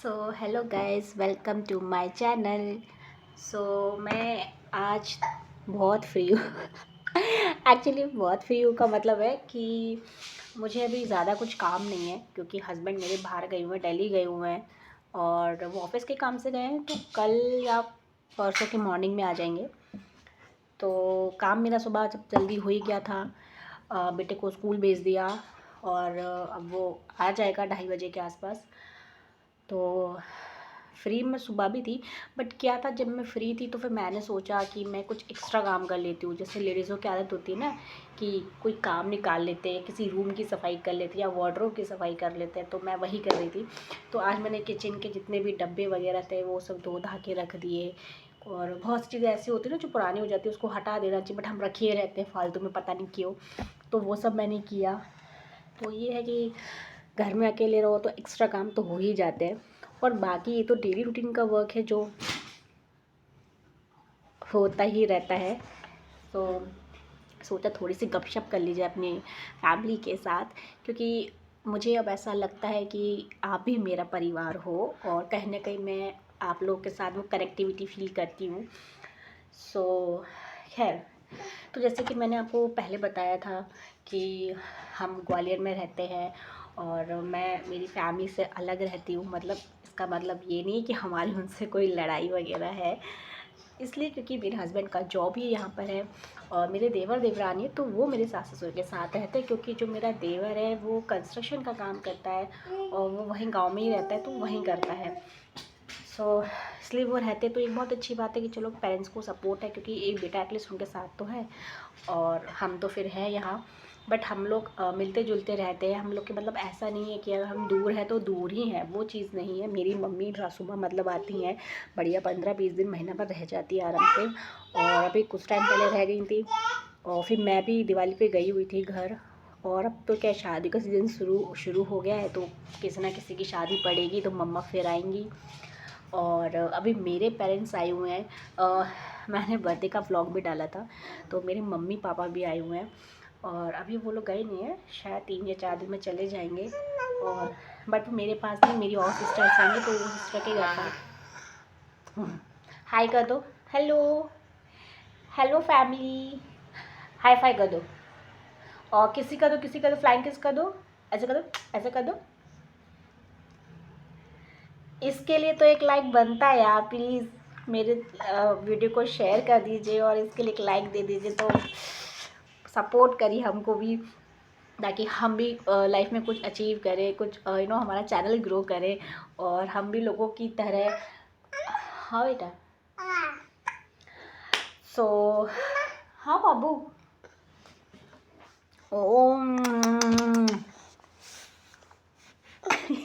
So hello guys, welcome to my channel. मैं आज बहुत फ्री हूँ। एक्चुअली बहुत फ्री हूँ का मतलब है कि मुझे अभी ज़्यादा कुछ काम नहीं है, क्योंकि हस्बैंड मेरे बाहर गए हुए हैं, दिल्ली गए हुए हैं और वो ऑफिस के काम से गए हैं। तो कल या परसों की मॉर्निंग में आ जाएंगे। तो काम मेरा सुबह जब जल्दी हो ही गया था, बेटे को स्कूल भेज दिया और अब वो आ जाएगा 2:30 बजे के आसपास। तो फ्री मैं सुबह भी थी, बट क्या था, जब मैं फ्री थी तो फिर मैंने सोचा कि मैं कुछ एक्स्ट्रा काम कर लेती हूँ। जैसे लेडीज़ों की आदत होती है ना कि कोई काम निकाल लेते हैं, किसी रूम की सफाई कर लेते हैं या वार्डरोब की सफाई कर लेते हैं, तो मैं वही कर रही थी। तो आज मैंने किचन के जितने भी डब्बे वगैरह थे वो सब धो धा के रख दिए। और बहुत सी चीज़ें ऐसी होती है ना जो पुरानी हो जाती है, उसको हटा देना चाहिए, बट हम रखे रहते हैं फालतू में, पता नहीं क्यों। तो वो सब मैंने किया। तो ये है कि घर में अकेले रहो तो एक्स्ट्रा काम तो हो ही जाते हैं। और बाकी ये तो डेली रूटीन का वर्क है जो होता ही रहता है। तो सोचा थोड़ी सी गपशप कर लीजिए अपनी फैमिली के साथ, क्योंकि मुझे अब ऐसा लगता है कि आप भी मेरा परिवार हो और कहीं ना कहीं मैं आप लोगों के साथ वो कनेक्टिविटी फील करती हूँ। सो खैर, तो जैसे कि मैंने आपको पहले बताया था कि हम ग्वालियर में रहते हैं और मैं मेरी फैमिली से अलग रहती हूँ। मतलब इसका मतलब ये नहीं कि हमारी उनसे कोई लड़ाई वगैरह है, इसलिए क्योंकि मेरे हस्बैंड का जॉब ही यहाँ पर है और मेरे देवर देवरानी है तो वो मेरे सास ससुर के साथ रहते हैं, क्योंकि जो मेरा देवर है वो कंस्ट्रक्शन का काम करता है और वो वहीं गांव में ही रहता है, तो वहीं करता है। इसलिए वो रहते, तो एक बहुत अच्छी बात है कि चलो पेरेंट्स को सपोर्ट है, क्योंकि एक बेटा एटलीस्ट उनके साथ तो है और हम तो फिर हैं यहाँ। बट हम लोग मिलते जुलते रहते हैं। हम लोग के मतलब ऐसा नहीं है कि अगर हम दूर हैं तो दूर ही हैं, वो चीज़ नहीं है। मेरी मम्मी सासू माँ मतलब आती हैं बढ़िया, 15-20 दिन महीना भर रह जाती है आराम से। और अभी कुछ टाइम पहले रह गई थी और फिर मैं भी दिवाली पे गई हुई थी घर। और अब तो क्या, शादी का सीज़न शुरू हो गया है, तो किसी ना किसी की शादी पड़ेगी तो मम्मा फिर आएंगी। और अभी मेरे पेरेंट्स आए हुए हैं। मैंने बर्थडे का व्लॉग भी डाला था, तो मेरे मम्मी पापा भी आए हुए हैं और अभी वो लोग गए नहीं हैं, शायद 3 या 4 दिन में चले जाएंगे। और बट मेरे पास नहीं, मेरी और सिस्टर्स आएंगे तो वो सिस्टर के घर पर हाय कर दो। Hello hello family, hi fi कर दो। और किसी का दो फ्लाइंग किस कर दो, ऐसे कर दो, ऐसे कर दो। इसके लिए तो एक लाइक बनता है यार, प्लीज़ मेरे वीडियो को शेयर कर दीजिए और इसके लिए एक लाइक दे दीजिए, तो सपोर्ट करिए हमको भी, ताकि हम भी लाइफ में कुछ अचीव करें, कुछ हमारा चैनल ग्रो करे और हम भी लोगों की तरह। हाँ बेटा। सो हाँ बाबू। ओ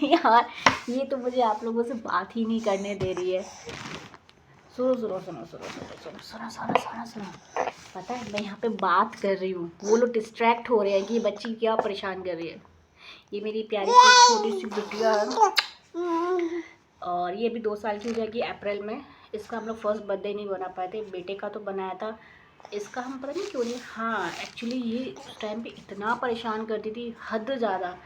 यार, ये तो मुझे आप लोगों से बात ही नहीं करने दे रही है। सुनो सुनो सुनो सुनो सुनो सुनो सुनो सुनो सुनो सुनो, पता है मैं यहाँ पे बात कर रही हूँ, वो लोग डिस्ट्रैक्ट हो रहे हैं कि ये बच्ची क्या परेशान कर रही है। ये मेरी प्यारी सी छोटी सी बिटिया है और ये भी 2 साल की हो जाएगी अप्रैल में। इसका हम लोग फर्स्ट बर्थडे नहीं बना पाए थे, बेटे का तो बनाया था। इसका हम पता नहीं क्यों नहीं, हाँ एक्चुअली ये उस टाइम पे इतना परेशान करती थी, हद ज़्यादा।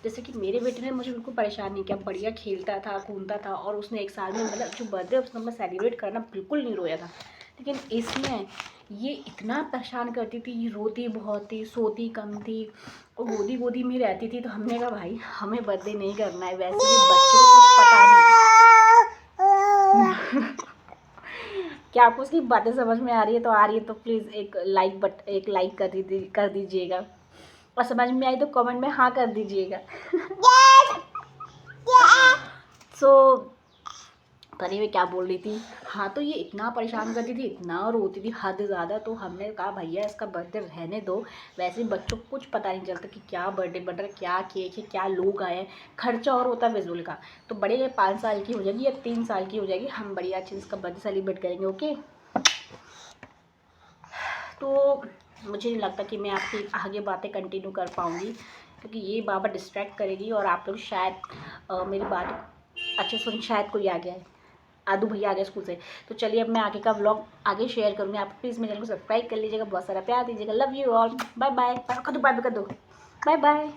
जैसे कि मेरे बेटे ने मुझे बिल्कुल परेशान नहीं किया, बढ़िया खेलता था, घूमता था और उसने 1 साल में मतलब जो बर्थडे उसने मैं सेलिब्रेट करना बिल्कुल नहीं रोया था। लेकिन इसमें ये इतना परेशान करती थी, ये रोती बहुत थी, सोती कम थी और गोदी गोदी में रहती थी। तो हमने कहा भाई हमें बर्थडे नहीं करना है, वैसे भी बच्चों को कुछ पता नहीं। क्या आपको उसकी बातें समझ में आ रही है? तो आ रही है तो प्लीज़ एक लाइक कर दीजिएगा और समझ में आई तो कमेंट में हाँ कर दीजिएगा। सो पता मैं क्या बोल रही थी। हाँ, तो ये इतना परेशान करती थी, इतना रोती थी, हद ज़्यादा। तो हमने कहा भैया इसका बर्थडे रहने दो, वैसे बच्चों को कुछ पता नहीं चलता कि क्या बर्थडे बन रहा है, क्या केक है, क्या लोग आए हैं, खर्चा और होता है फिजूल का। तो बड़े 5 साल की हो जाएगी या 3 साल की हो जाएगी, हम बढ़िया अच्छे इसका बर्थडे सेलिब्रेट करेंगे। ओके, तो मुझे नहीं लगता कि मैं आपकी आगे बातें कंटिन्यू कर पाऊँगी, क्योंकि ये बाबा डिस्ट्रैक्ट करेगी और आप लोग शायद मेरी बात अच्छे सुन, शायद कोई आ गया है, आदू भैया आ गए स्कूल से। तो चलिए अब मैं आगे का व्लॉग आगे शेयर करूँगी। आप प्लीज़ मेरे चैनल को सब्सक्राइब कर लीजिएगा, बहुत सारा प्यार दीजिएगा। Love you all, bye bye कर दो, बाय बाय कर दो, बाय बाय।